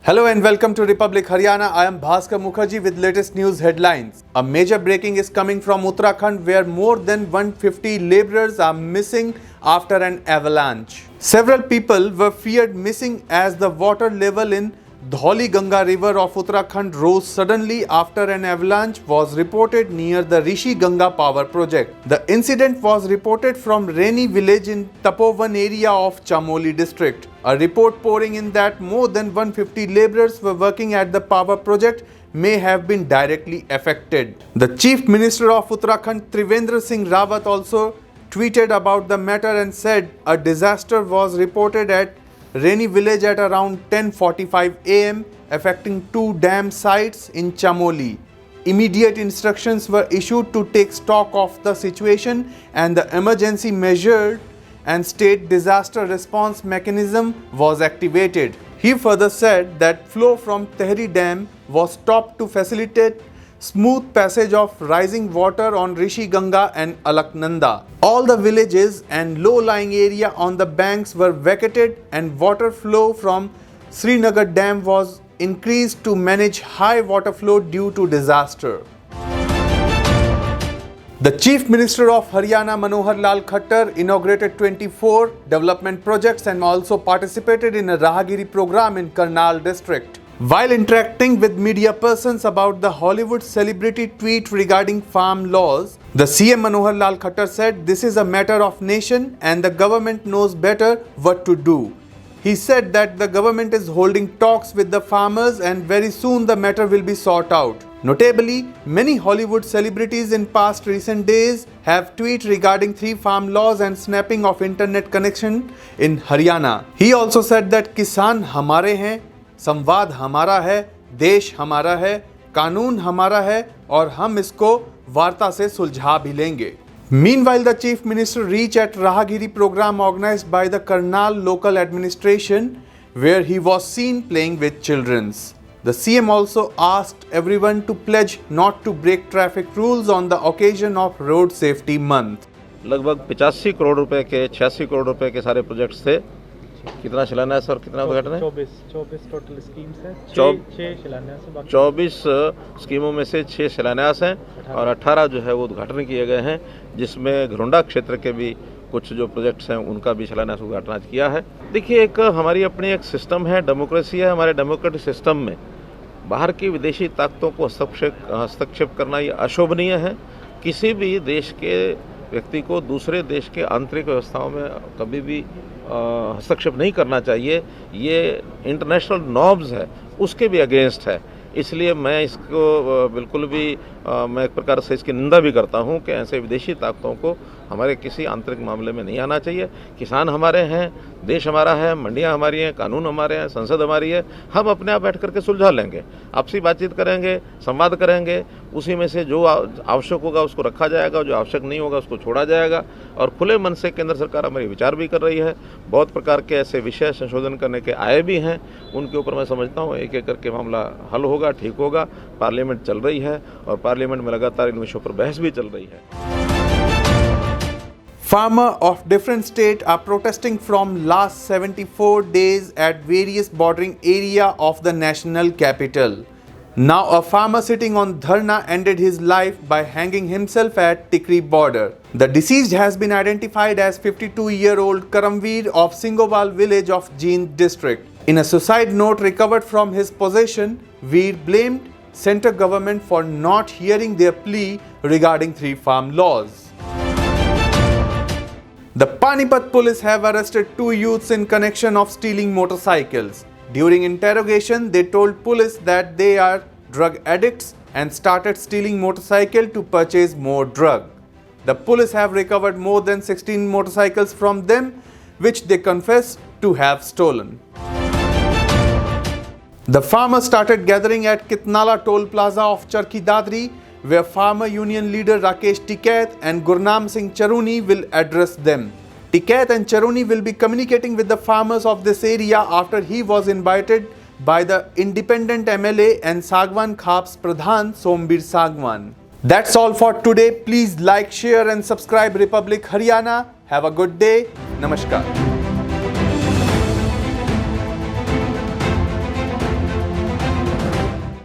Hello and welcome to Republic Haryana. I am Bhaskar Mukherjee with latest news headlines. A major breaking is coming from Uttarakhand where more than 150 laborers are missing after an avalanche. Several people were feared missing as the water level in Dhauli Ganga river of Uttarakhand rose suddenly after an avalanche was reported near the Rishi Ganga power project. The incident was reported from Reni village in Tapovan area of Chamoli district. A report pouring in that more than 150 laborers were working at the power project may have been directly affected. The Chief Minister of Uttarakhand Trivendra Singh Rawat also tweeted about the matter and said a disaster was reported at Reni village at around 10:45 am affecting two dam sites in Chamoli. Immediate instructions were issued to take stock of the situation and the emergency measure and state disaster response mechanism was activated. He further said that flow from Tehri Dam was stopped to facilitate smooth passage of rising water on Rishi Ganga and Alaknanda. All the villages and low-lying area on the banks were vacated and water flow from Srinagar Dam was increased to manage high water flow due to disaster. The Chief Minister of Haryana Manohar Lal Khattar inaugurated 24 development projects and also participated in a Rahagiri program in Karnal district. While interacting with media persons about the Hollywood celebrity tweet regarding farm laws, the CM Manohar Lal Khattar said this is a matter of nation and the government knows better what to do. He said that the government is holding talks with the farmers and very soon the matter will be sought out. Notably, many Hollywood celebrities in past recent days have tweeted regarding 3 farm laws and snapping of internet connection in Haryana. He also said that Kisan hamare hain, संवाद हमारा है, देश हमारा है, कानून हमारा है और हम इसको वार्ता से सुलझा भी लेंगे. Meanwhile, the Chief Minister reached at Rahagiri program organized by the Karnal local administration where he was seen playing with children. The CM also asked everyone to pledge not to break traffic rules on the occasion of Road Safety Month. लगभग 85 करोड़ रुपए के 86 करोड़ रुपए के सारे projects थे. कितना शिलान्यास और कितना उद्घाटन है? 24 टोटल स्कीम्स हैं. 6 शिलान्यास हैं. 24 स्कीमों में से 6 शिलान्यास हैं और 18 जो है वो उद्घाटन किए गए हैं, जिसमें घरोंडा क्षेत्र के भी कुछ जो प्रोजेक्ट्स हैं उनका भी शिलान्यास उद्घाटन आज किया है. देखिए, एक हमारी अपनी एक सिस्टम है, डेमोक्रेसी है. हमारे डेमोक्रेटिक सिस्टम में बाहर की विदेशी ताकतों को हस्तक्षेप करना ये अशोभनीय है. किसी भी देश के व्यक्ति को दूसरे देश के आंतरिक व्यवस्थाओं में कभी भी हस्तक्षेप नहीं करना चाहिए. ये इंटरनेशनल नॉर्म्स है, उसके भी अगेंस्ट है. इसलिए मैं इसको बिल्कुल भी मैं एक प्रकार से इसकी निंदा भी करता हूं कि ऐसे विदेशी ताकतों को हमारे किसी आंतरिक मामले में नहीं आना चाहिए. किसान हमारे हैं, देश हमारा है, मंडियां हमारी हैं, कानून हमारे हैं, संसद हमारी है. हम अपने आप बैठ करके सुलझा लेंगे, आपसी बातचीत करेंगे, संवाद करेंगे. उसी में से जो आवश्यक होगा उसको रखा जाएगा, जो आवश्यक नहीं होगा उसको छोड़ा जाएगा. और खुले मन से केंद्र सरकार हमारी विचार भी कर रही है. बहुत प्रकार के ऐसे विषय संशोधन करने के आए भी हैं, उनके ऊपर मैं समझता हूँ एक एक करके मामला हल होगा, ठीक होगा. पार्लियामेंट चल रही है और पार्लियामेंट में लगातार इन विषयों पर बहस भी चल रही है. Farmers of different states are protesting from last 74 days at various bordering area of the national capital. Now a farmer sitting on dharna ended his life by hanging himself at Tikri border. The deceased has been identified as 52-year-old Karamveer of Singowal village of Jind district. In a suicide note recovered from his possession, Veer blamed central government for not hearing their plea regarding 3 farm laws. The Panipat police have arrested 2 youths in connection of stealing motorcycles. During interrogation, they told police that they are drug addicts and started stealing motorcycle to purchase more drug. The police have recovered more than 16 motorcycles from them, which they confess to have stolen. The farmers started gathering at Kitnala Toll Plaza of Charki Dadri, where Farmer Union leader Rakesh Tikait and Gurnam Singh Charuni will address them. Tikait and Charuni will be communicating with the farmers of this area after he was invited by the independent MLA and Sagwan Khap's Pradhan Sombir Sagwan. That's all for today. Please like, share and subscribe Republic Haryana. Have a good day. Namaskar.